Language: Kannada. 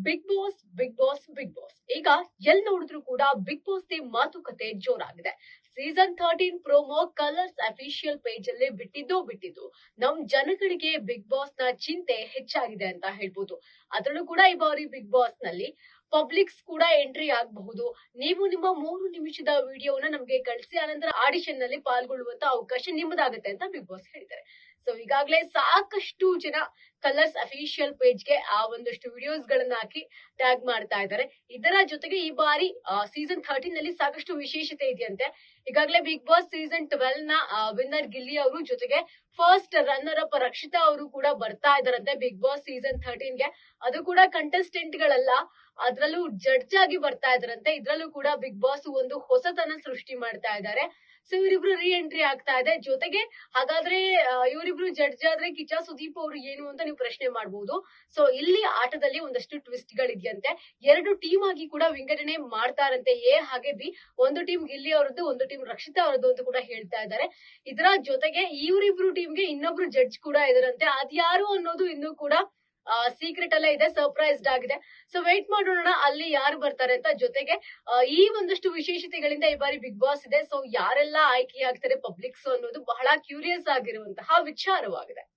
ಬಿಗ್ ಬಾಸ್ ಈಗ ಎಲ್ ನೋಡಿದ್ರು ಕೂಡ ಬಿಗ್ ಬಾಸ್ ದಿ ಮಾತುಕತೆ ಜೋರಾಗಿದೆ. Season 13 promo Colors official page ಅಲ್ಲಿ ಬಿಟ್ಟಿದ್ದು ನಮ್ ಜನಗಳಿಗೆ ಬಿಗ್ ಬಾಸ್ ನ ಚಿಂತೆ ಹೆಚ್ಚಾಗಿದೆ ಅಂತ ಹೇಳ್ಬೋದು. ಅದರಲ್ಲೂ ಕೂಡ ಈ ಬಾರಿ ಬಿಗ್ ಬಾಸ್ ನಲ್ಲಿ ಪಬ್ಲಿಕ್ಸ್ ಕೂಡ ಎಂಟ್ರಿ ಆಗಬಹುದು. ನೀವು ನಿಮ್ಮ 3 ನಿಮಿಷದ ವಿಡಿಯೋನ ನಮಗೆ ಕಳಿಸಿ ಆನಂತರ ಆಡಿಷನ್ ನಲ್ಲಿ ಪಾಲ್ಗೊಳ್ಳುವಂತ ಅವಕಾಶ ನಿಮ್ಮದಾಗುತ್ತೆ ಅಂತ ಬಿಗ್ ಬಾಸ್ ಹೇಳಿದ್ದಾರೆ. ಸೊ ಈಗಾಗಲೇ ಸಾಕಷ್ಟು ಜನ ಕಲರ್ಸ್ ಅಫಿಷಿಯಲ್ ಪೇಜ್ಗೆ ಆ ಒಂದಷ್ಟು ವಿಡಿಯೋಸ್ ಗಳನ್ನ ಹಾಕಿ ಟ್ಯಾಗ್ ಮಾಡ್ತಾ ಇದ್ದಾರೆ. ಇದರ ಜೊತೆಗೆ ಈ ಬಾರಿ ಸೀಸನ್ 13 ನಲ್ಲಿ ಸಾಕಷ್ಟು ವಿಶೇಷತೆ ಇದೆಯಂತೆ. ಈಗಾಗಲೇ ಬಿಗ್ ಬಾಸ್ ಸೀಸನ್ 12 ನ ವಿನ್ನರ್ ಗಿಲ್ಲಿ ಅವರು ಜೊತೆಗೆ ಫಸ್ಟ್ ರನ್ನರ್ ಅಪ್ ರಕ್ಷಿತಾ ಅವರು ಕೂಡ ಬರ್ತಾ ಇದಾರಂತೆ ಬಿಗ್ ಬಾಸ್ ಸೀಸನ್ 13 ಗೆ. ಅದು ಕೂಡ ಕಂಟೆಸ್ಟೆಂಟ್ ಗಳಲ್ಲ, ಅದ್ರಲ್ಲೂ ಜಡ್ಜ್ ಆಗಿ ಬರ್ತಾ ಇದಾರಂತೆ. ಇದ್ರಲ್ಲೂ ಕೂಡ ಬಿಗ್ ಬಾಸ್ ಒಂದು ಹೊಸತನ ಸೃಷ್ಟಿ ಮಾಡ್ತಾ ಇದ್ದಾರೆ. ಸೊ ಇವರಿಬ್ರು ರೀ ಎಂಟ್ರಿ ಆಗ್ತಾ ಇದೆ. ಜೊತೆಗೆ ಹಾಗಾದ್ರೆ ಇವರಿಬ್ರು ಜಡ್ಜ್ ಆದ್ರೆ ಕಿಚ್ಚ ಸುದೀಪ್ ಅವರು ಏನು ಅಂತ ನೀವು ಪ್ರಶ್ನೆ ಮಾಡಬಹುದು. ಸೊ ಇಲ್ಲಿ ಆಟದಲ್ಲಿ ಒಂದಷ್ಟು ಟ್ವಿಸ್ಟ್ ಗಳಿದೆಯಂತೆ. 2 ಟೀಮ್ ಆಗಿ ಕೂಡ ವಿಂಗಡಣೆ ಮಾಡ್ತಾರಂತೆ, ಎ ಹಾಗೆ ಬಿ. ಒಂದು ಟೀಮ್ ಗಿಲ್ಲಿ ಅವರದ್ದು, ಒಂದು ಟೀಮ್ ರಕ್ಷಿತಾ ಅವರದ್ದು ಅಂತ ಕೂಡ ಹೇಳ್ತಾ ಇದ್ದಾರೆ. ಇದರ ಜೊತೆಗೆ ಇವರಿಬ್ರು ಟೀಮ್ಗೆ ಇನ್ನೊಬ್ರು ಜಡ್ಜ್ ಕೂಡ ಇದರಂತೆ. ಅದ್ಯಾರು ಅನ್ನೋದು ಇನ್ನೂ ಕೂಡ ಸೀಕ್ರೆಟ್ ಅಲ್ಲೇ ಇದೆ, ಸರ್ಪ್ರೈಸ್ಡ್ ಆಗಿದೆ. ಸೊ ವೇಟ್ ಮಾಡೋಣ ಅಲ್ಲಿ ಯಾರು ಬರ್ತಾರೆ ಅಂತ. ಜೊತೆಗೆ ಈ ಒಂದಷ್ಟು ವಿಶೇಷತೆಗಳಿಂದ ಈ ಬಾರಿ ಬಿಗ್ ಬಾಸ್ ಇದೆ. ಸೊ ಯಾರೆಲ್ಲ ಆಯ್ಕೆ ಆಗ್ತಾರೆ ಪಬ್ಲಿಕ್ಸ್ ಅನ್ನೋದು ಬಹಳ ಕ್ಯೂರಿಯಸ್ ಆಗಿರುವಂತಹ ವಿಚಾರವಾಗಿದೆ.